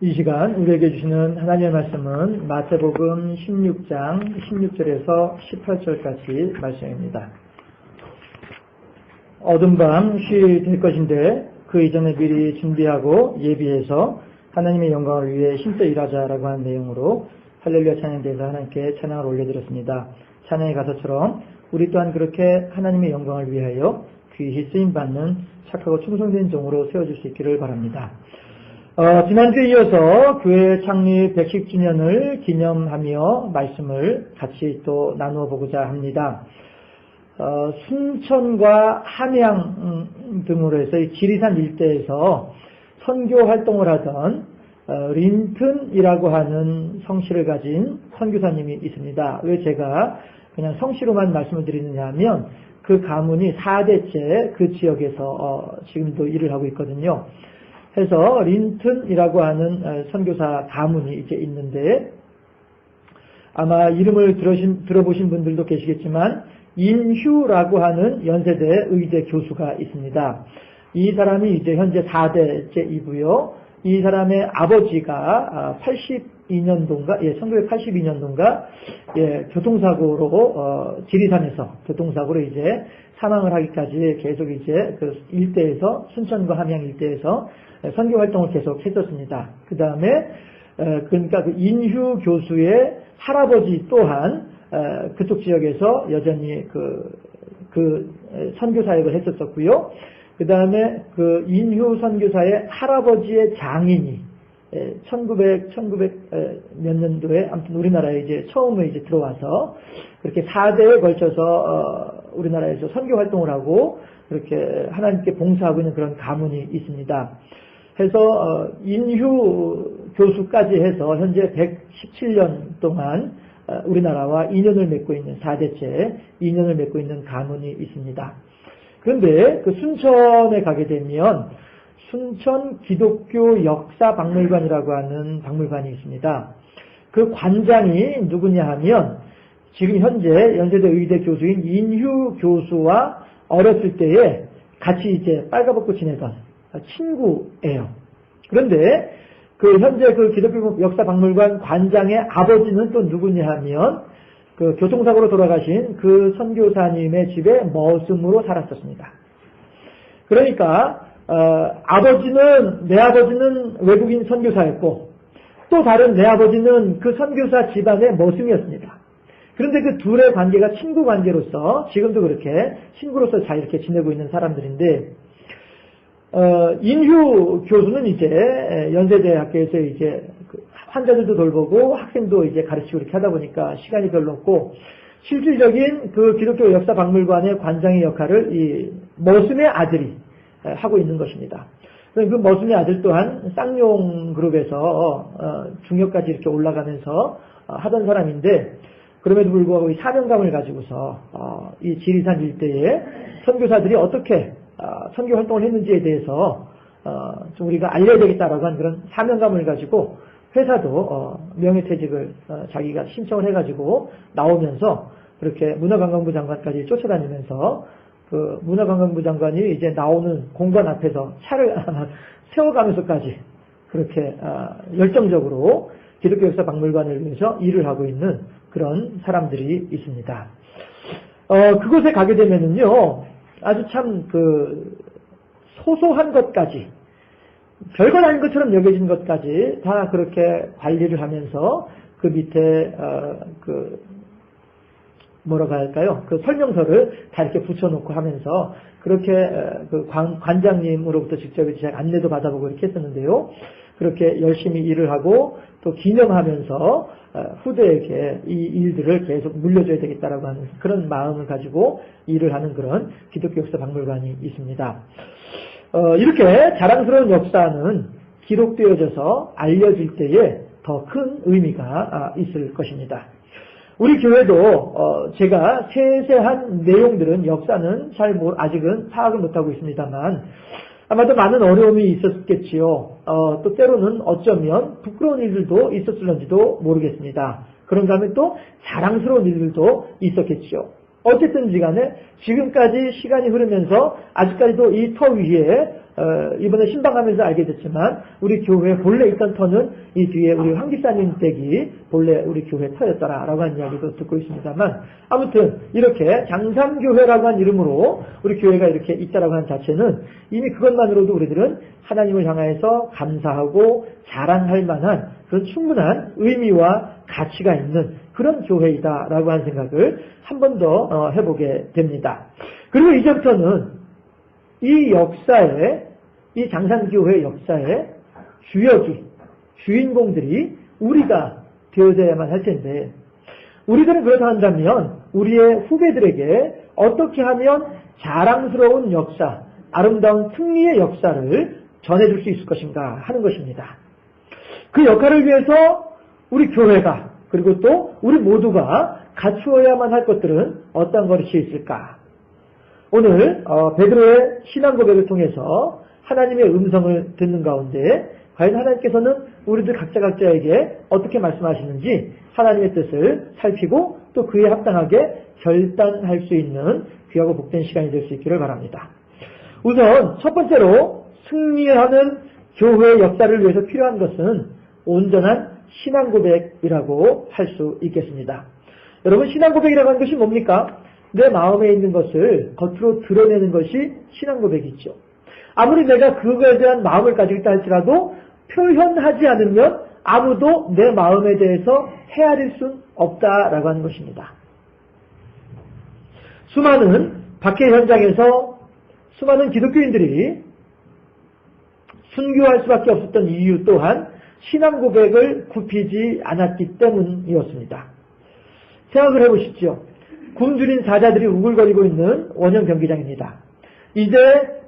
이 시간 우리에게 주시는 하나님의 말씀은 마태복음 16장 16절에서 18절까지 말씀입니다. 어둠 밤 쉬 될 것인데 그 이전에 미리 준비하고 예비해서 하나님의 영광을 위해 힘써 일하자라고 하는 내용으로 할렐루야 찬양에 대해서 하나님께 찬양을 올려드렸습니다. 찬양의 가사처럼 우리 또한 그렇게 하나님의 영광을 위하여 귀히 쓰임받는 착하고 충성된 종으로 세워질 수 있기를 바랍니다. 지난주에 이어서 교회 창립 110주년을 기념하며 말씀을 같이 또 나누어 보고자 합니다. 순천과 함양 등으로 해서 이 지리산 일대에서 선교 활동을 하던 린튼이라고 하는 성씨를 가진 선교사님이 있습니다. 왜 제가 그냥 성씨로만 말씀을 드리느냐 하면 그 가문이 4대째 그 지역에서 지금도 일을 하고 있거든요. 해서 린튼이라고 하는 선교사 가문이 이제 있는데 아마 이름을 들어보신 분들도 계시겠지만 인휴라고 하는 연세대 의대 교수가 있습니다. 이 사람이 이제 현재 4대째이고요. 이 사람의 아버지가 82년도인가, 1982년도인가, 교통사고로, 지리산에서 교통사고로 이제 사망을 하기까지 계속 이제 그 일대에서, 순천과 함양 일대에서 선교 활동을 계속 했었습니다. 그 다음에, 그러니까 그 인휴 교수의 할아버지 또한, 그쪽 지역에서 여전히 그 선교 사역을 했었었고요. 그 다음에 그 인휴 선교사의 할아버지의 장인이 1900 몇 년도에 아무튼 우리나라에 이제 처음에 이제 들어와서 그렇게 4대에 걸쳐서 우리나라에서 선교 활동을 하고 그렇게 하나님께 봉사하고 있는 그런 가문이 있습니다. 해서 인휴 교수까지 해서 현재 117년 동안 우리나라와 인연을 맺고 있는 4대째 인연을 맺고 있는 가문이 있습니다. 그런데 그 순천에 가게 되면 순천 기독교 역사 박물관이라고 하는 박물관이 있습니다. 그 관장이 누구냐 하면 지금 현재 연세대 의대 교수인 인휴 교수와 어렸을 때에 같이 이제 빨가벗고 지내던 친구예요. 그런데 그 현재 그 기독교 역사 박물관 관장의 아버지는 또 누구냐 하면 그 교통사고로 돌아가신 그 선교사님의 집에 머슴으로 살았었습니다. 그러니까 내 아버지는 외국인 선교사였고 또 다른 내 아버지는 그 선교사 집안의 머슴이었습니다. 그런데 그 둘의 관계가 친구 관계로서 지금도 그렇게 친구로서 잘 이렇게 지내고 있는 사람들인데 인휴 교수는 이제 연세대 학교에서 이제 환자들도 돌보고 학생도 이제 가르치고 이렇게 하다 보니까 시간이 별로 없고 실질적인 그 기독교 역사 박물관의 관장의 역할을 이 머슴의 아들이 하고 있는 것입니다. 그 머슴의 아들 또한 쌍용 그룹에서 중역까지 이렇게 올라가면서 하던 사람인데 그럼에도 불구하고 이 사명감을 가지고서 이 지리산 일대에 선교사들이 어떻게 선교 활동을 했는지에 대해서 좀 우리가 알려야 되겠다라고 하는 그런 사명감을 가지고 회사도 명예퇴직을 자기가 신청을 해가지고 나오면서 그렇게 문화관광부 장관까지 쫓아다니면서 그 문화관광부 장관이 이제 나오는 공관 앞에서 차를 세워가면서까지 그렇게 열정적으로 기독교 역사 박물관을 위해서 일을 하고 있는 그런 사람들이 있습니다. 그곳에 가게 되면은요 아주 참 그 소소한 것까지 별것 아닌 것처럼 여겨진 것까지 다 그렇게 관리를 하면서 그 밑에 뭐라고 할까요? 그 설명서를 다 이렇게 붙여놓고 하면서 그렇게 그 관장님으로부터 직접 이제 안내도 받아보고 이렇게 했었는데요. 그렇게 열심히 일을 하고 또 기념하면서 후대에게 이 일들을 계속 물려줘야 되겠다라고 하는 그런 마음을 가지고 일을 하는 그런 기독교 역사 박물관이 있습니다. 이렇게 자랑스러운 역사는 기록되어져서 알려질 때에 더 큰 의미가 있을 것입니다. 우리 교회도 제가 세세한 내용들은 역사는 아직은 파악을 못하고 있습니다만 아마도 많은 어려움이 있었겠지요. 또 때로는 어쩌면 부끄러운 일들도 있었을런지도 모르겠습니다. 그런가 하면 또 자랑스러운 일들도 있었겠지요. 어쨌든지 간에 지금까지 시간이 흐르면서 아직까지도 이 터 위에 이번에 신방하면서 알게 됐지만 우리 교회에 본래 있던 터는 이 뒤에 우리 황 집사님 댁이 본래 우리 교회 터였더라라고 하는 이야기도 듣고 있습니다만, 아무튼 이렇게 장산교회라고 하는 이름으로 우리 교회가 이렇게 있다라고 하는 자체는 이미 그것만으로도 우리들은 하나님을 향해서 감사하고 자랑할 만한 그런 충분한 의미와 가치가 있는 그런 교회이다라고 하는 생각을 한 번 더 해보게 됩니다. 그리고 이제부터는 이 역사에, 이 장산교회 역사의 주역이, 주인공들이 우리가 되어야만 할 텐데, 우리들은 그렇다 한다면 우리의 후배들에게 어떻게 하면 자랑스러운 역사, 아름다운 승리의 역사를 전해줄 수 있을 것인가 하는 것입니다. 그 역할을 위해서 우리 교회가, 그리고 또 우리 모두가 갖추어야만 할 것들은 어떤 것이 있을까? 오늘 베드로의 신앙 고백을 통해서 하나님의 음성을 듣는 가운데 과연 하나님께서는 우리들 각자에게 어떻게 말씀하시는지 하나님의 뜻을 살피고 또 그에 합당하게 결단할 수 있는 귀하고 복된 시간이 될 수 있기를 바랍니다. 우선 첫 번째로 승리하는 교회의 역사를 위해서 필요한 것은 온전한 신앙 고백이라고 할 수 있겠습니다. 여러분, 신앙 고백이라고 하는 것이 뭡니까? 내 마음에 있는 것을 겉으로 드러내는 것이 신앙 고백이죠. 아무리 내가 그거에 대한 마음을 가지고 있다 할지라도 표현하지 않으면 아무도 내 마음에 대해서 헤아릴 수 없다라고 하는 것입니다. 수많은 박해 현장에서 수많은 기독교인들이 순교할 수밖에 없었던 이유 또한 신앙 고백을 굽히지 않았기 때문이었습니다. 생각을 해보십시오. 굶주린 사자들이 우글거리고 있는 원형 경기장입니다. 이제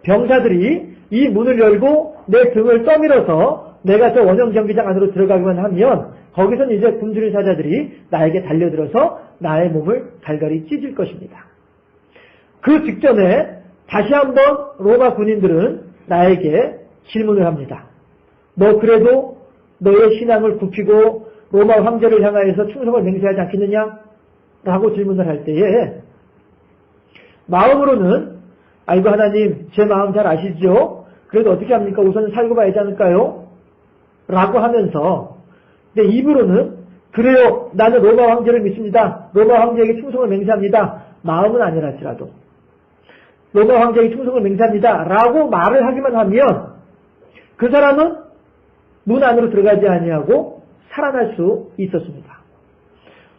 병사들이 이 문을 열고 내 등을 떠밀어서 내가 저 원형 경기장 안으로 들어가기만 하면 거기서는 이제 굶주린 사자들이 나에게 달려들어서 나의 몸을 갈갈이 찢을 것입니다. 그 직전에 다시 한번 로마 군인들은 나에게 질문을 합니다. 너 그래도 너의 신앙을 굽히고 로마 황제를 향하여서 충성을 맹세하지 않겠느냐? 라고 질문을 할 때에 마음으로는 아이고 하나님 제 마음 잘 아시죠? 그래도 어떻게 합니까? 우선 살고 봐야지 않을까요? 라고 하면서 근데 입으로는 그래요 나는 로마 황제를 믿습니다. 로마 황제에게 충성을 맹세합니다. 마음은 아니랄지라도 로마 황제에게 충성을 맹세합니다. 라고 말을 하기만 하면 그 사람은 문 안으로 들어가지 아니하고 살아날 수 있었습니다.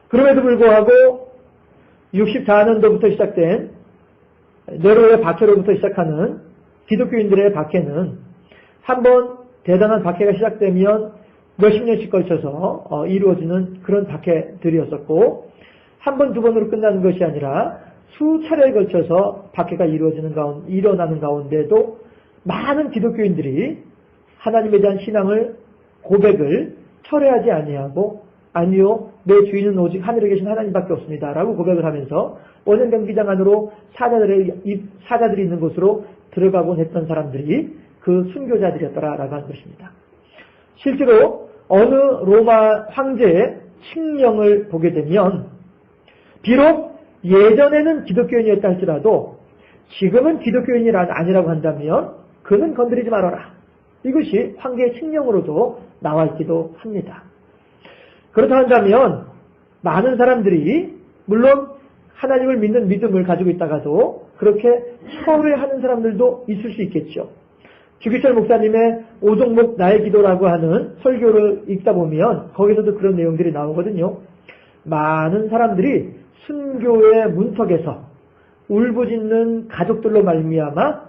그럼에도 불구하고 64년도부터 시작된 네로의 박해로부터 시작하는 기독교인들의 박해는 한번 대단한 박해가 시작되면 몇십 년씩 걸쳐서 이루어지는 그런 박해들이었었고 한 번, 두 번으로 끝나는 것이 아니라 수차례에 걸쳐서 박해가 일어나는 가운데도 많은 기독교인들이 하나님에 대한 신앙을 고백을 철회하지 아니하고 아니요 내 주인은 오직 하늘에 계신 하나님밖에 없습니다 라고 고백을 하면서 원형 경기장 안으로 사자들이 있는 곳으로 들어가곤 했던 사람들이 그 순교자들이었더라라고 하는 것입니다. 실제로 어느 로마 황제의 칙령을 보게 되면 비록 예전에는 기독교인이었다 할지라도 지금은 기독교인이 아니라고 한다면 그는 건드리지 말아라. 이것이 황제의 칙령으로도 나와 있기도 합니다. 그렇다 한다면 많은 사람들이 물론 하나님을 믿는 믿음을 가지고 있다가도 그렇게 철회하는 사람들도 있을 수 있겠죠. 주기철 목사님의 오종목 나의 기도라고 하는 설교를 읽다 보면 거기서도 그런 내용들이 나오거든요. 많은 사람들이 순교의 문턱에서 울부짖는 가족들로 말미암아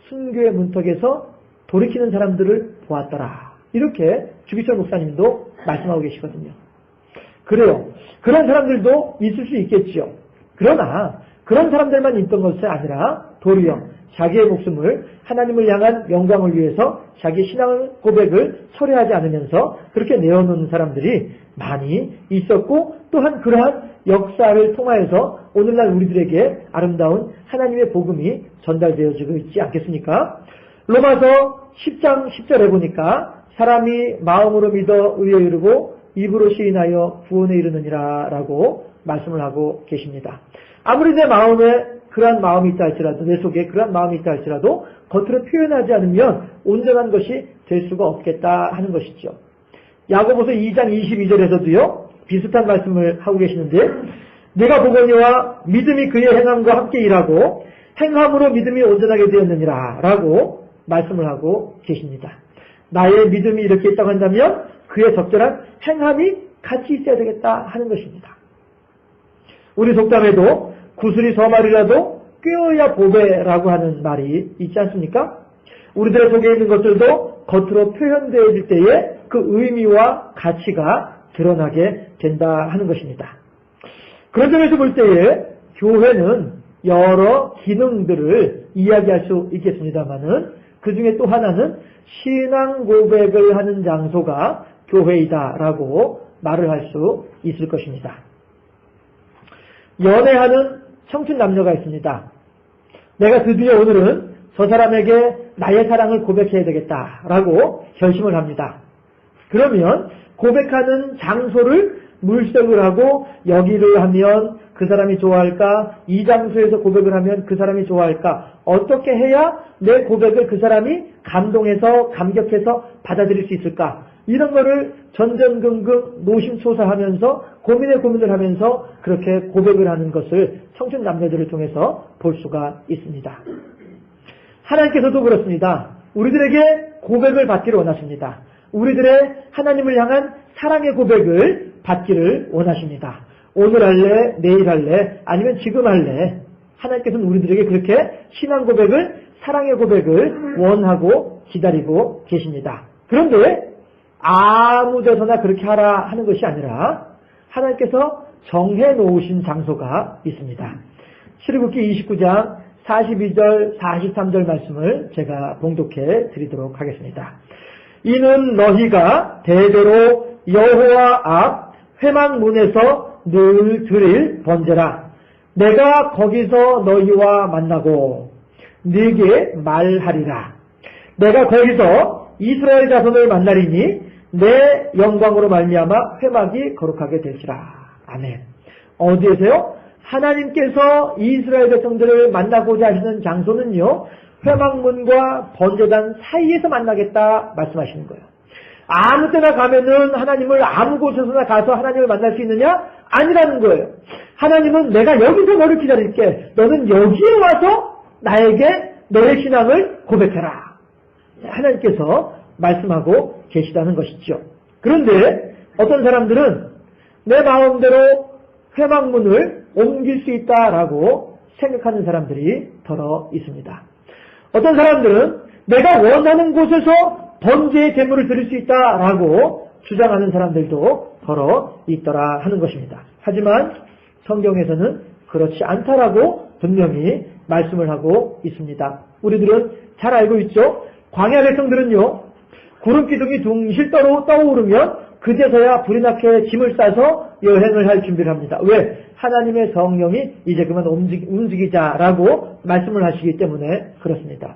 순교의 문턱에서 돌이키는 사람들을 보았더라. 이렇게 주기철 목사님도 말씀하고 계시거든요. 그래요. 그런 사람들도 있을 수 있겠죠. 그러나 그런 사람들만 있던 것이 아니라 도리어 자기의 목숨을 하나님을 향한 영광을 위해서 자기 신앙 고백을 철회하지 않으면서 그렇게 내어놓는 사람들이 많이 있었고 또한 그러한 역사를 통하여서 오늘날 우리들에게 아름다운 하나님의 복음이 전달되어지고 있지 않겠습니까? 로마서 10장 10절에 보니까 사람이 마음으로 믿어 의에 이르고 입으로 시인하여 구원에 이르느니라 라고 말씀을 하고 계십니다. 아무리 내 마음에 그러한 마음이 있다 할지라도 내 속에 그러한 마음이 있다 할지라도 겉으로 표현하지 않으면 온전한 것이 될 수가 없겠다 하는 것이죠. 야고보서 2장 22절에서도요. 비슷한 말씀을 하고 계시는데 내가 보거니와 믿음이 그의 행함과 함께 일하고 행함으로 믿음이 온전하게 되었느니라 라고 말씀을 하고 계십니다. 나의 믿음이 이렇게 있다고 한다면 그의 적절한 행함이 같이 있어야 되겠다 하는 것입니다. 우리 속담에도 구슬이 서말이라도 꿰어야 보배라고 하는 말이 있지 않습니까? 우리들 속에 있는 것들도 겉으로 표현되어질 때에 그 의미와 가치가 드러나게 된다 하는 것입니다. 그런 점에서 볼 때에 교회는 여러 기능들을 이야기할 수 있겠습니다만은 그 중에 또 하나는 신앙 고백을 하는 장소가 교회이다라고 말을 할 수 있을 것입니다. 연애하는 청춘 남녀가 있습니다. 내가 드디어 오늘은 저 사람에게 나의 사랑을 고백해야 되겠다라고 결심을 합니다. 그러면 고백하는 장소를 물색을 하고 여기를 하면 그 사람이 좋아할까? 이 장소에서 고백을 하면 그 사람이 좋아할까? 어떻게 해야 내 고백을 그 사람이 감동해서 감격해서 받아들일 수 있을까? 이런 거를 전전긍긍 노심초사하면서 고민을 하면서 그렇게 고백을 하는 것을 청춘 남녀들을 통해서 볼 수가 있습니다. 하나님께서도 그렇습니다. 우리들에게 고백을 받기를 원하십니다. 우리들의 하나님을 향한 사랑의 고백을 받기를 원하십니다. 오늘 할래, 내일 할래, 아니면 지금 할래. 하나님께서는 우리들에게 그렇게 신앙 고백을, 사랑의 고백을 원하고 기다리고 계십니다. 그런데 아무 데서나 그렇게 하라 하는 것이 아니라 하나님께서 정해놓으신 장소가 있습니다. 출애굽기 29장 42절, 43절 말씀을 제가 봉독해 드리도록 하겠습니다. 이는 너희가 대대로 여호와 앞 회막문에서 늘 드릴 번제라. 내가 거기서 너희와 만나고 네게 말하리라. 내가 거기서 이스라엘 자손을 만나리니 내 영광으로 말미암아 회막이 거룩하게 되시라. 아멘. 어디에서요? 하나님께서 이스라엘 백성들을 만나고자 하시는 장소는요, 회막문과 번제단 사이에서 만나겠다 말씀하시는 거예요. 아무 때나 가면은 하나님을 아무 곳에서나 가서 하나님을 만날 수 있느냐? 아니라는 거예요. 하나님은 내가 여기서 너를 기다릴게. 너는 여기에 와서 나에게 너의 신앙을 고백해라. 하나님께서 말씀하고 계시다는 것이죠. 그런데 어떤 사람들은 내 마음대로 회막문을 옮길 수 있다라고 생각하는 사람들이 더러 있습니다. 어떤 사람들은 내가 원하는 곳에서 번제의 제물을 드릴 수 있다라고 주장하는 사람들도 더러 있더라 하는 것입니다. 하지만 성경에서는 그렇지 않다라고 분명히 말씀을 하고 있습니다. 우리들은 잘 알고 있죠? 광야 백성들은요, 구름 기둥이 둥실 떠오르면 그제서야 불이 나게 짐을 싸서 여행을 할 준비를 합니다. 왜? 하나님의 성령이 이제 그만 움직이자라고 말씀을 하시기 때문에 그렇습니다.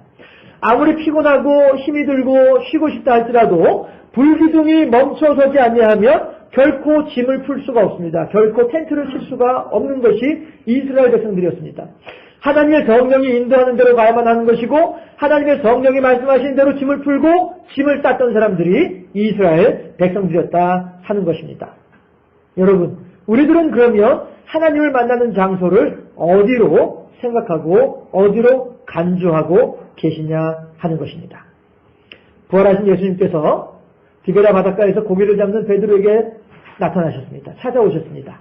아무리 피곤하고 힘이 들고 쉬고 싶다 할지라도 불기둥이 멈춰서지 아니하면 결코 짐을 풀 수가 없습니다. 결코 텐트를 칠 수가 없는 것이 이스라엘 백성들이었습니다. 하나님의 성령이 인도하는 대로 가야만 하는 것이고 하나님의 성령이 말씀하신 대로 짐을 풀고 짐을 쌌던 사람들이 이스라엘 백성들이었다 하는 것입니다. 여러분, 우리들은 그러면 하나님을 만나는 장소를 어디로 생각하고 어디로 간주하고 계시냐 하는 것입니다. 부활하신 예수님께서 디베라 바닷가에서 고기를 잡는 베드로에게 나타나셨습니다. 찾아오셨습니다.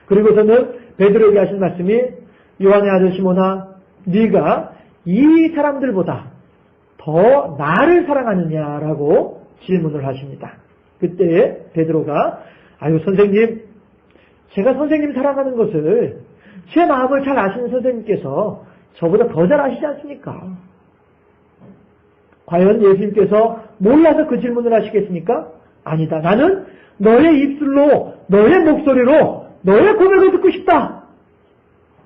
그리고서는 베드로에게 하신 말씀이 요한의 아들 시몬아, 네가 이 사람들보다 더 나를 사랑하느냐라고 질문을 하십니다. 그때 베드로가 아유 선생님, 제가 선생님 사랑하는 것을 제 마음을 잘 아시는 선생님께서 저보다 더 잘 아시지 않습니까? 과연 예수님께서 몰라서 그 질문을 하시겠습니까? 아니다. 나는 너의 입술로, 너의 목소리로 너의 고백을 듣고 싶다.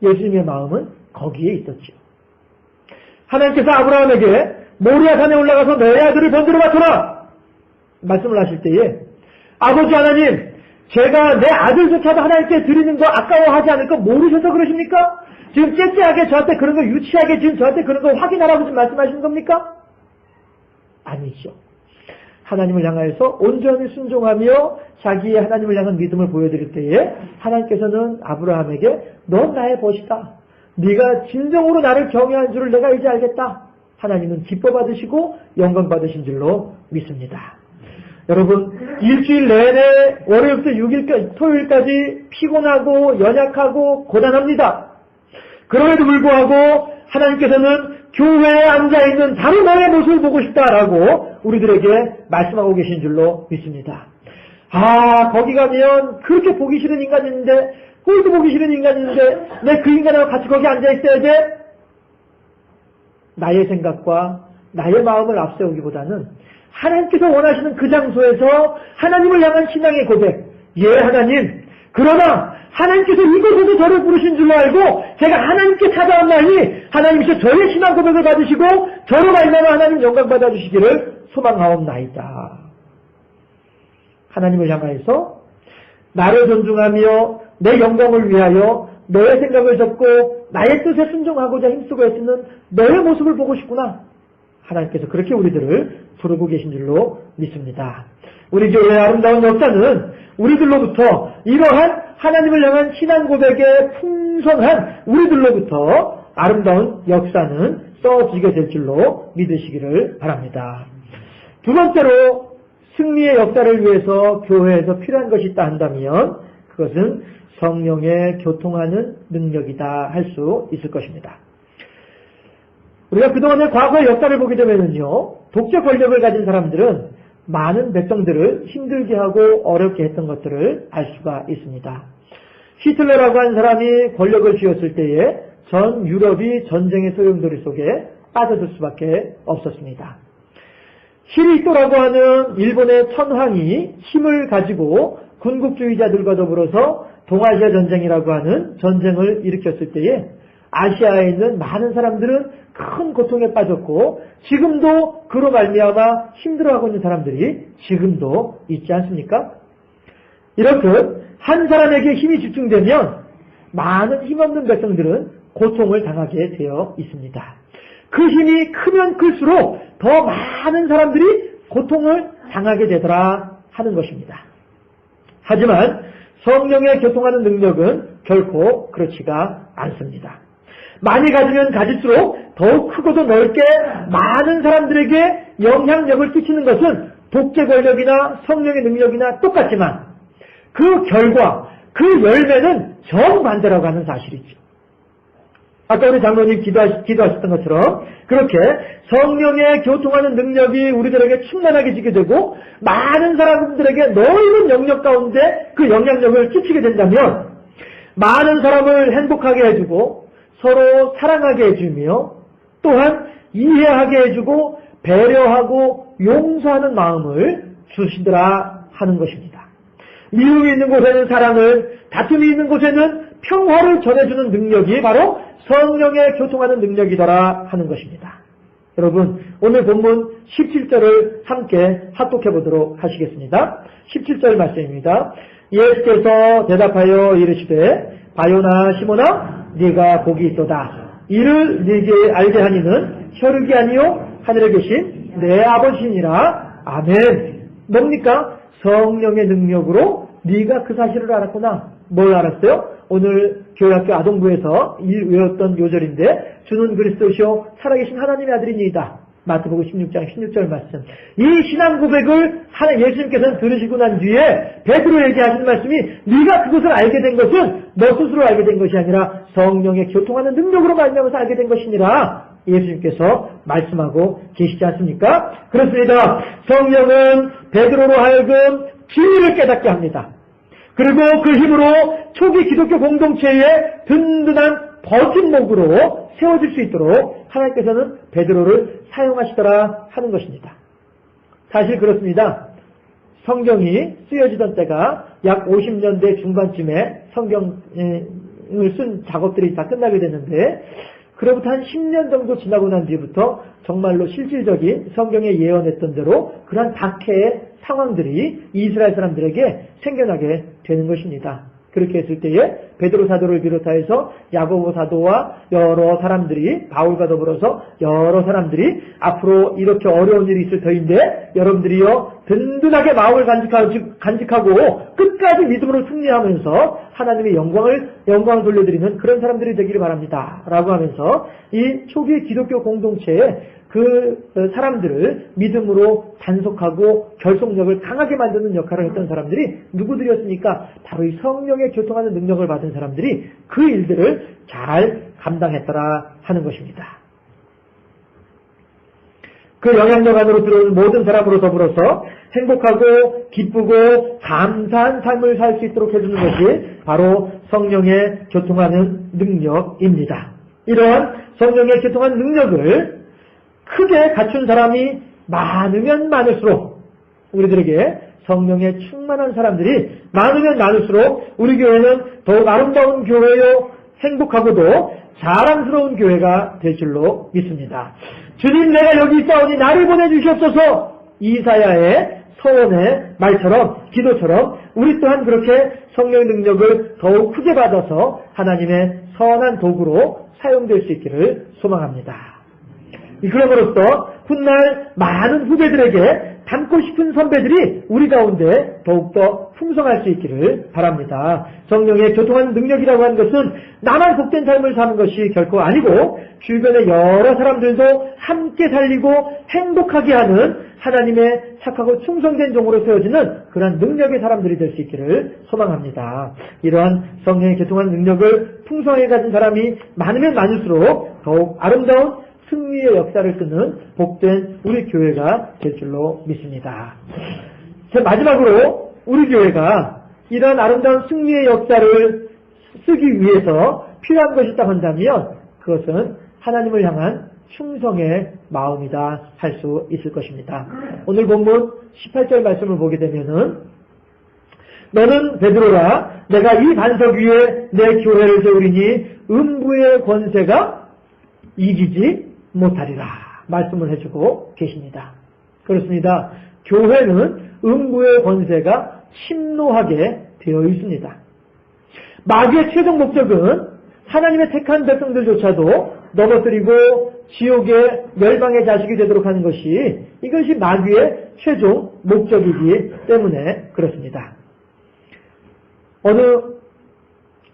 예수님의 마음은 거기에 있었죠. 하나님께서 아브라함에게 모리아 산에 올라가서 너의 아들을 번제로 바쳐라 말씀을 하실 때에 아버지 하나님, 제가 내 아들조차도 하나님께 드리는 거 아까워하지 않을 거 모르셔서 그러십니까? 지금 째째하게 저한테 그런 거, 유치하게 지금 저한테 그런 거 확인하라고 지금 말씀하시는 겁니까? 아니죠. 하나님을 향하여서 온전히 순종하며 자기의 하나님을 향한 믿음을 보여드릴 때에 하나님께서는 아브라함에게 넌 나의 벗이다. 네가 진정으로 나를 경외한 줄을 내가 이제 알겠다. 하나님은 기뻐 받으시고 영광 받으신 줄로 믿습니다. 여러분, 일주일 내내 월요일부터 6일까지, 토요일까지 피곤하고 연약하고 고단합니다. 그럼에도 불구하고 하나님께서는 교회에 앉아있는 바로 너의 모습을 보고 싶다라고 우리들에게 말씀하고 계신 줄로 믿습니다. 아, 거기 가면 그렇게 보기 싫은 인간이 있는데, 꼴도 보기 싫은 인간이 있는데 내 그 인간하고 같이 거기 앉아있어야 돼? 나의 생각과 나의 마음을 앞세우기보다는 하나님께서 원하시는 그 장소에서 하나님을 향한 신앙의 고백, 예 하나님, 그러나 하나님께서 이곳에서 저를 부르신 줄로 알고 제가 하나님께 찾아왔나니 하나님께서 저의 신앙 고백을 받으시고 저로 말미암아 하나님 영광 받아주시기를 소망하옵나이다. 하나님을 향하여서 나를 존중하며 내 영광을 위하여 너의 생각을 접고 나의 뜻에 순종하고자 힘쓰고 애쓰는 너의 모습을 보고 싶구나. 하나님께서 그렇게 우리들을 부르고 계신 줄로 믿습니다. 우리 교회의 아름다운 역사는 우리들로부터 이러한 하나님을 향한 신앙 고백의 풍성한 우리들로부터 아름다운 역사는 써지게 될 줄로 믿으시기를 바랍니다. 두 번째로 승리의 역사를 위해서 교회에서 필요한 것이 있다 한다면 그것은 성령의 교통하는 능력이다 할 수 있을 것입니다. 우리가 그동안의 과거의 역사를 보게 되면요, 독재 권력을 가진 사람들은 많은 백성들을 힘들게 하고 어렵게 했던 것들을 알 수가 있습니다. 히틀러라고 하는 사람이 권력을 쥐었을 때에 전 유럽이 전쟁의 소용돌이 속에 빠져들 수밖에 없었습니다. 히로히토라고 하는 일본의 천황이 힘을 가지고 군국주의자들과 더불어서 동아시아 전쟁이라고 하는 전쟁을 일으켰을 때에 아시아에 있는 많은 사람들은 큰 고통에 빠졌고 지금도 그로 말미암아 힘들어하고 있는 사람들이 지금도 있지 않습니까? 이렇듯 한 사람에게 힘이 집중되면 많은 힘없는 백성들은 고통을 당하게 되어 있습니다. 그 힘이 크면 클수록 더 많은 사람들이 고통을 당하게 되더라 하는 것입니다. 하지만 성령의 교통하는 능력은 결코 그렇지가 않습니다. 많이 가지면 가질수록 더욱 크고도 넓게 많은 사람들에게 영향력을 끼치는 것은 독재 권력이나 성령의 능력이나 똑같지만 그 결과, 그 열매는 정반대라고 하는 사실이죠. 아까 우리 장로님 기도하셨던 것처럼 그렇게 성령의 교통하는 능력이 우리들에게 충만하게 지게 되고 많은 사람들에게 넓은 영역 가운데 그 영향력을 끼치게 된다면 많은 사람을 행복하게 해주고 서로 사랑하게 해주며 또한 이해하게 해주고 배려하고 용서하는 마음을 주시더라 하는 것입니다. 미움이 있는 곳에는 사랑을, 다툼이 있는 곳에는 평화를 전해주는 능력이 바로 성령의 교통하는 능력이더라 하는 것입니다. 여러분, 오늘 본문 17절을 함께 합독해 보도록 하시겠습니다. 17절 말씀입니다. 예수께서 대답하여 이르시되 바요나 시몬아 네가 복이 있도다. 이를 네게 알게 하니는 혈육이 아니요 하늘에 계신 내 아버지니라. 아멘. 뭡니까? 성령의 능력으로 네가 그 사실을 알았구나. 뭘 알았어요? 오늘 교회학교 아동부에서 외웠던 요절인데 주는 그리스도시요 살아계신 하나님의 아들이니이다. 마태복음 16장 16절 말씀. 이 신앙 고백을 예수님께서는 들으시고 난 뒤에 베드로에게 하시는 말씀이 네가 그것을 알게 된 것은 너 스스로 알게 된 것이 아니라 성령의 교통하는 능력으로 말미암아서 알게 된 것이니라. 예수님께서 말씀하고 계시지 않습니까? 그렇습니다. 성령은 베드로로 하여금 진리를 깨닫게 합니다. 그리고 그 힘으로 초기 기독교 공동체의 든든한 버팀목으로 세워질 수 있도록 하나님께서는 베드로를 사용하시더라 하는 것입니다. 사실 그렇습니다. 성경이 쓰여지던 때가 약 50년대 중반쯤에 성경을 쓴 작업들이 다 끝나게 됐는데 그로부터 한 10년 정도 지나고 난 뒤부터 정말로 실질적인 성경에 예언했던 대로 그러한 박해의 상황들이 이스라엘 사람들에게 생겨나게 되는 것입니다. 그렇게 했을 때에 베드로 사도를 비롯하여서 야고보 사도와 여러 사람들이, 바울과 더불어서 여러 사람들이 앞으로 이렇게 어려운 일이 있을 터인데 여러분들이요 든든하게 마음을 간직하고 끝까지 믿음으로 승리하면서 하나님의 영광을 돌려드리는 그런 사람들이 되기를 바랍니다 라고 하면서 이 초기 기독교 공동체에 그 사람들을 믿음으로 단속하고 결속력을 강하게 만드는 역할을 했던 사람들이 누구들이었습니까? 바로 이 성령의 교통하는 능력을 받은 사람들이 그 일들을 잘 감당했더라 하는 것입니다. 그 영향력 안으로 들어오는 모든 사람으로 더불어서 행복하고 기쁘고 감사한 삶을 살 수 있도록 해주는 것이 바로 성령의 교통하는 능력입니다. 이러한 성령의 교통하는 능력을 크게 갖춘 사람이 많으면 많을수록 우리들에게 성령에 충만한 사람들이 많으면 많을수록 우리 교회는 더욱 아름다운 교회요 행복하고도 자랑스러운 교회가 될 줄로 믿습니다. 주님 내가 여기 있사오니 나를 보내주시옵소서 이사야의 서원의 말처럼 기도처럼 우리 또한 그렇게 성령의 능력을 더욱 크게 받아서 하나님의 선한 도구로 사용될 수 있기를 소망합니다. 그럼으로써 훗날 많은 후배들에게 닮고 싶은 선배들이 우리 가운데 더욱더 풍성할 수 있기를 바랍니다. 성령의 교통하는 능력이라고 하는 것은 나만 복된 삶을 사는 것이 결코 아니고 주변의 여러 사람들도 함께 살리고 행복하게 하는 하나님의 착하고 충성된 종으로 세워지는 그러한 능력의 사람들이 될 수 있기를 소망합니다. 이러한 성령의 교통하는 능력을 풍성하게 가진 사람이 많으면 많을수록 더욱 아름다운 승리의 역사를 쓰는 복된 우리 교회가 될 줄로 믿습니다. 마지막으로 우리 교회가 이러한 아름다운 승리의 역사를 쓰기 위해서 필요한 것이 있다고 한다면 그것은 하나님을 향한 충성의 마음이다 할 수 있을 것입니다. 오늘 본문 18절 말씀을 보게 되면은 너는 베드로라 내가 이 반석 위에 내 교회를 세우리니 음부의 권세가 이기지 못하리라 말씀을 해주고 계십니다. 그렇습니다. 교회는 음부의 권세가 침노하게 되어 있습니다. 마귀의 최종 목적은 하나님의 택한 백성들조차도 넘어뜨리고 지옥의 멸망의 자식이 되도록 하는 것이 이것이 마귀의 최종 목적이기 때문에 그렇습니다. 어느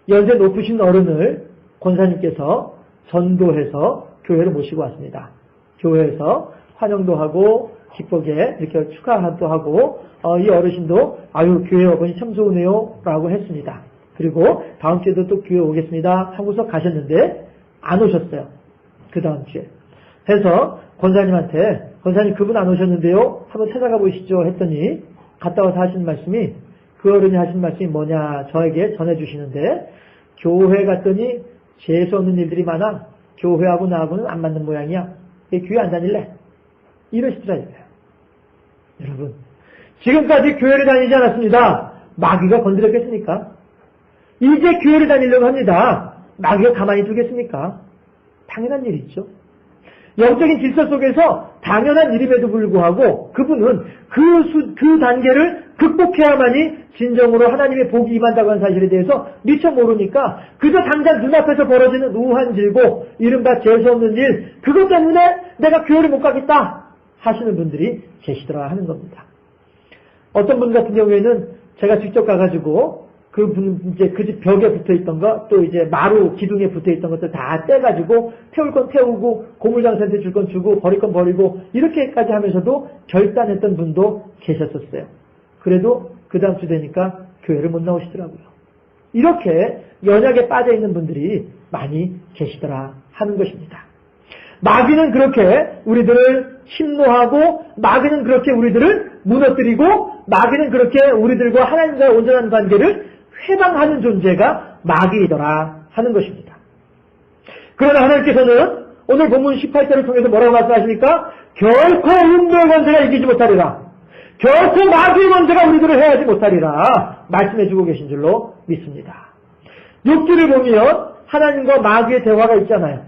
연세 높으신 어른을 권사님께서 전도해서 교회를 모시고 왔습니다. 교회에서 환영도 하고 기쁘게 이렇게 축하도 하고 이 어르신도 아유 교회 어머니 참 좋으네요 라고 했습니다. 그리고 다음 주에도 또 교회 오겠습니다 하고서 가셨는데 안 오셨어요. 그 다음 주에 해서 권사님한테 권사님 그분 안 오셨는데요 한번 찾아가 보시죠 했더니 갔다 와서 하신 말씀이 그 어른이 하신 말씀이 뭐냐 저에게 전해주시는데 교회 갔더니 재수 없는 일들이 많아 교회하고 나하고는 안 맞는 모양이야. 교회 안 다닐래? 이러시더라고요. 여러분, 지금까지 교회를 다니지 않았습니다. 마귀가 건드렸겠습니까? 이제 교회를 다니려고 합니다. 마귀가 가만히 두겠습니까? 당연한 일이죠. 영적인 질서 속에서 당연한 일임에도 불구하고 그분은 그 단계를 극복해야만이 진정으로 하나님의 복이 임한다고 하는 사실에 대해서 미처 모르니까 그저 당장 눈앞에서 벌어지는 우한질고 이른바 재수없는 일 그것 때문에 내가 교회를 못 가겠다 하시는 분들이 계시더라 하는 겁니다. 어떤 분 같은 경우에는 제가 직접 가가지고 그분 이제 그 집 벽에 붙어 있던 거 또 이제 마루 기둥에 붙어 있던 것들 다 떼가지고 태울 건 태우고 고물장사한테 줄 건 주고 버릴 건 버리고 이렇게까지 하면서도 결단했던 분도 계셨었어요. 그래도 그 다음 주 되니까 교회를 못 나오시더라고요. 이렇게 연약에 빠져 있는 분들이 많이 계시더라 하는 것입니다. 마귀는 그렇게 우리들을 침노하고 마귀는 그렇게 우리들을 무너뜨리고 마귀는 그렇게 우리들과 하나님과의 온전한 관계를 회방하는 존재가 마귀이더라 하는 것입니다. 그러나 하나님께서는 오늘 본문 18절을 통해서 뭐라고 말씀하십니까? 결코 음부의 권세가 이기지 못하리라. 결코 마귀의 권세가 우리들을 해하지 못하리라 말씀해주고 계신 줄로 믿습니다. 6절을 보면 하나님과 마귀의 대화가 있잖아요.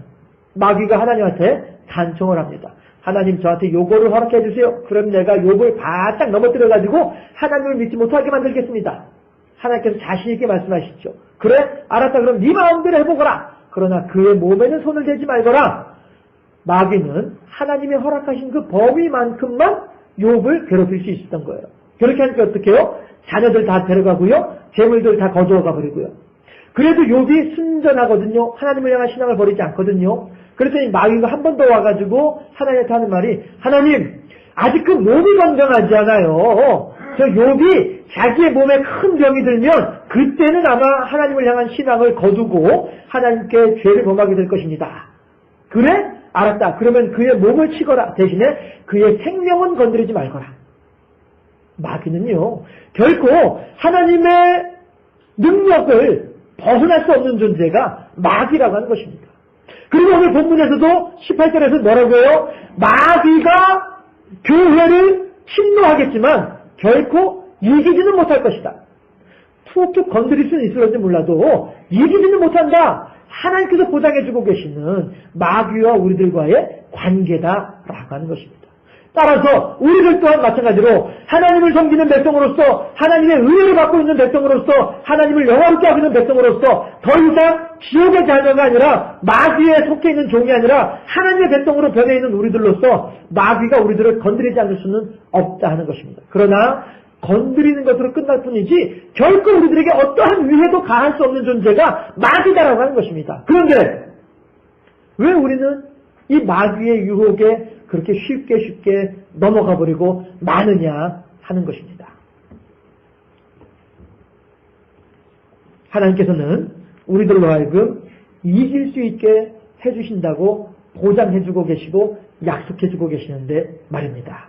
마귀가 하나님한테 간청을 합니다. 하나님 저한테 요거를 허락해 주세요. 그럼 내가 요걸 바짝 넘어뜨려가지고 하나님을 믿지 못하게 만들겠습니다. 하나님께서 자신 있게 말씀하시죠. 그래, 알았다. 그럼 네 마음대로 해보거라. 그러나 그의 몸에는 손을 대지 말거라. 마귀는 하나님이 허락하신 그 범위만큼만 욥을 괴롭힐 수 있었던 거예요. 그렇게 하니까 어떻게 해요? 자녀들 다 데려가고요. 재물들 다 거두어가 버리고요. 그래도 욥이 순전하거든요. 하나님을 향한 신앙을 버리지 않거든요. 그랬더니 마귀가 한 번 더 와가지고 하나님한테 하는 말이, 하나님, 아직 그 몸이 건강하지 않아요. 저 욥이 자기의 몸에 큰 병이 들면 그때는 아마 하나님을 향한 신앙을 거두고 하나님께 죄를 범하게 될 것입니다. 그래? 알았다. 그러면 그의 몸을 치거라. 대신에 그의 생명은 건드리지 말거라. 마귀는요, 결코 하나님의 능력을 벗어날 수 없는 존재가 마귀라고 하는 것입니다. 그리고 오늘 본문에서도 18절에서 뭐라고 해요? 마귀가 교회를 침노하겠지만 결코 이기지는 못할 것이다. 툭툭 건드릴 수는 있을지 몰라도 이기지는 못한다. 하나님께서 보장해주고 계시는 마귀와 우리들과의 관계다라고 하는 것입니다. 따라서 우리들 또한 마찬가지로 하나님을 섬기는 백성으로서, 하나님의 은혜를 받고 있는 백성으로서, 하나님을 영화롭게 하고 있는 백성으로서 더 이상 지옥의 자녀가 아니라, 마귀에 속해 있는 종이 아니라 하나님의 백성으로 변해 있는 우리들로서 마귀가 우리들을 건드리지 않을 수는 없다 하는 것입니다. 그러나 건드리는 것으로 끝날 뿐이지 결코 우리들에게 어떠한 위해도 가할 수 없는 존재가 마귀다라고 하는 것입니다. 그런데 왜 우리는 이 마귀의 유혹에 그렇게 쉽게 넘어가 버리고 마느냐 하는 것입니다. 하나님께서는 우리들로 하여금 이길 수 있게 해주신다고 보장해주고 계시고 약속해주고 계시는데 말입니다.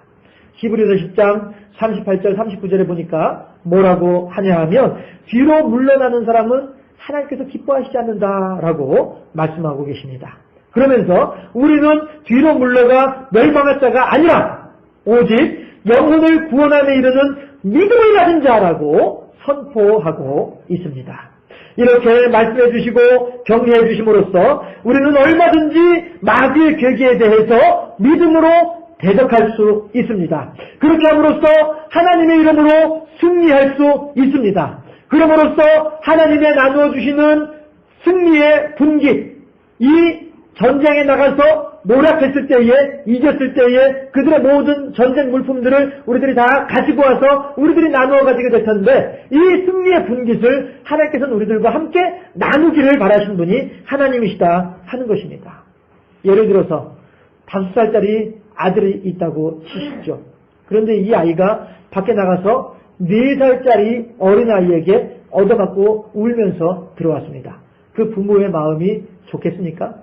히브리서 10장 38절 39절에 보니까 뭐라고 하냐 하면, 뒤로 물러나는 사람은 하나님께서 기뻐하시지 않는다라고 말씀하고 계십니다. 그러면서 우리는 뒤로 물러가 멸망할 자가 아니라 오직 영혼을 구원함에 이르는 믿음을 가진 자라고 선포하고 있습니다. 이렇게 말씀해 주시고 격려해 주심으로써 우리는 얼마든지 마귀의 괴계에 대해서 믿음으로 대적할 수 있습니다. 그렇게 함으로써 하나님의 이름으로 승리할 수 있습니다. 그럼으로써 하나님의 나누어 주시는 승리의 분깃, 이 전쟁에 나가서 노력했을 때에, 이겼을 때에 그들의 모든 전쟁 물품들을 우리들이 다 가지고 와서 우리들이 나누어 가지게 될 텐데, 이 승리의 분깃을 하나님께서는 우리들과 함께 나누기를 바라신 분이 하나님이시다 하는 것입니다. 예를 들어서 5살짜리 아들이 있다고 치시죠. 그런데 이 아이가 밖에 나가서 4살짜리 어린아이에게 얻어맞고 울면서 들어왔습니다. 그 부모의 마음이 좋겠습니까?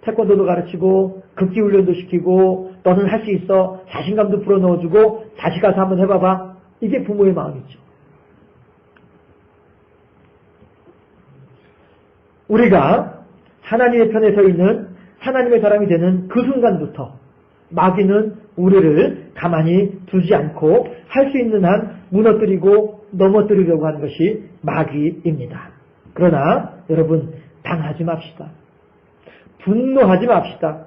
태권도도 가르치고 극기훈련도 시키고 너는 할 수 있어, 자신감도 불어넣어주고 다시 가서 한번 해봐봐. 이게 부모의 마음이죠. 우리가 하나님의 편에 서 있는 하나님의 사람이 되는 그 순간부터 마귀는 우리를 가만히 두지 않고 할 수 있는 한 무너뜨리고 넘어뜨리려고 하는 것이 마귀입니다. 그러나 여러분, 당하지 맙시다. 분노하지 맙시다.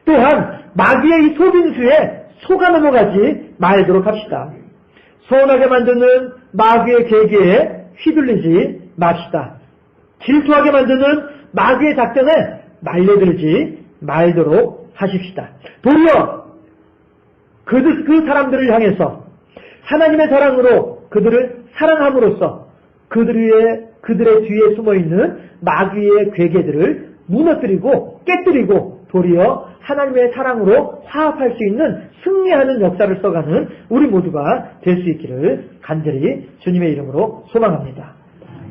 또한 마귀의 이 소빈수에 속아 넘어가지 말도록 합시다. 서운하게 만드는 마귀의 계계에 휘둘리지 맙시다. 질투하게 만드는 마귀의 작전에 말려들지 말도록 하십시다. 도리어 그 사람들을 향해서 하나님의 사랑으로 그들을 사랑함으로써 그들의 뒤에 숨어있는 마귀의 괴계들을 무너뜨리고 깨뜨리고 도리어 하나님의 사랑으로 화합할 수 있는 승리하는 역사를 써가는 우리 모두가 될 수 있기를 간절히 주님의 이름으로 소망합니다.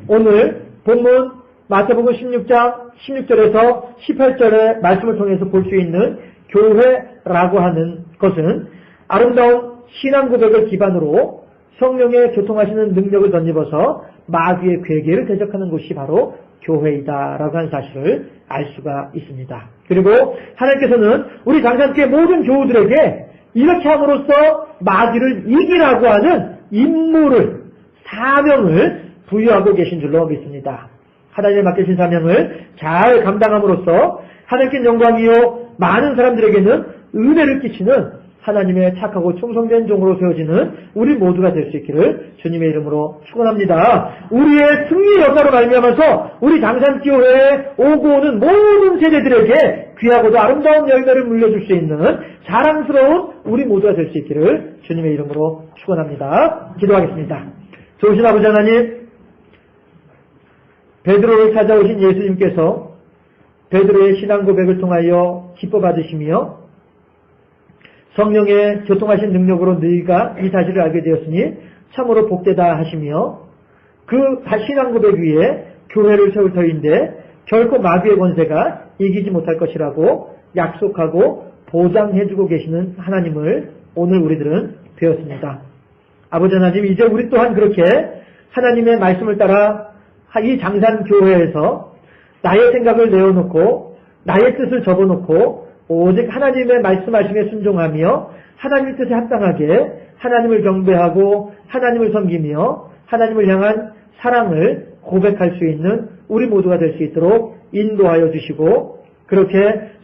오늘 본문 마태복음 16장 16절에서 18절의 말씀을 통해서 볼 수 있는 교회라고 하는 것은 아름다운 신앙 고백을 기반으로 성령의 교통하시는 능력을 덧입어서 마귀의 괴계를 대적하는 곳이 바로 교회이다라고 하는 사실을 알 수가 있습니다. 그리고 하나님께서는 우리 장사교회 모든 교우들에게 이렇게 함으로써 마귀를 이기라고 하는 임무를, 사명을 부여하고 계신 줄로 믿습니다. 하나님의 맡기신 사명을 잘 감당함으로써 하나님께 영광이요 많은 사람들에게는 은혜를 끼치는 하나님의 착하고 충성된 종으로 세워지는 우리 모두가 될 수 있기를 주님의 이름으로 축원합니다. 우리의 승리 역사로 말미암아서 우리 장산교회에 오고 오는 모든 세대들에게 귀하고도 아름다운 열매를 물려줄 수 있는 자랑스러운 우리 모두가 될 수 있기를 주님의 이름으로 축원합니다. 기도하겠습니다. 좋으신 아버지 하나님, 베드로를 찾아오신 예수님께서 베드로의 신앙 고백을 통하여 기뻐 받으시며 성령의 교통하신 능력으로 너희가 이 사실을 알게 되었으니 참으로 복되다 하시며 그 신앙 고백 위에 교회를 세울 터인데 결코 마귀의 권세가 이기지 못할 것이라고 약속하고 보장해주고 계시는 하나님을 오늘 우리들은 배웠습니다. 아버지 하나님, 이제 우리 또한 그렇게 하나님의 말씀을 따라 이 장산교회에서 나의 생각을 내어놓고 나의 뜻을 접어놓고 오직 하나님의 말씀하심에 순종하며 하나님의 뜻에 합당하게 하나님을 경배하고 하나님을 섬기며 하나님을 향한 사랑을 고백할 수 있는 우리 모두가 될 수 있도록 인도하여 주시고 그렇게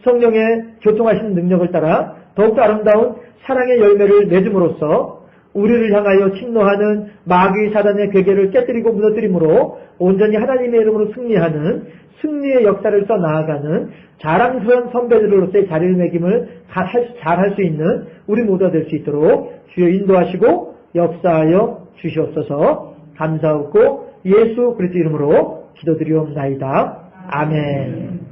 성령의 교통하시는 능력을 따라 더욱더 아름다운 사랑의 열매를 맺음으로써 우리를 향하여 침노하는 마귀 사단의 괴계를 깨뜨리고 무너뜨림으로 온전히 하나님의 이름으로 승리하는 승리의 역사를 써나아가는 자랑스러운 선배들로서의 자리를 매김을 잘 할 수 있는 우리 모두가 될 수 있도록 주여 인도하시고 역사하여 주시옵소서. 감사하고 예수 그리스도 이름으로 기도드리옵나이다. 아멘.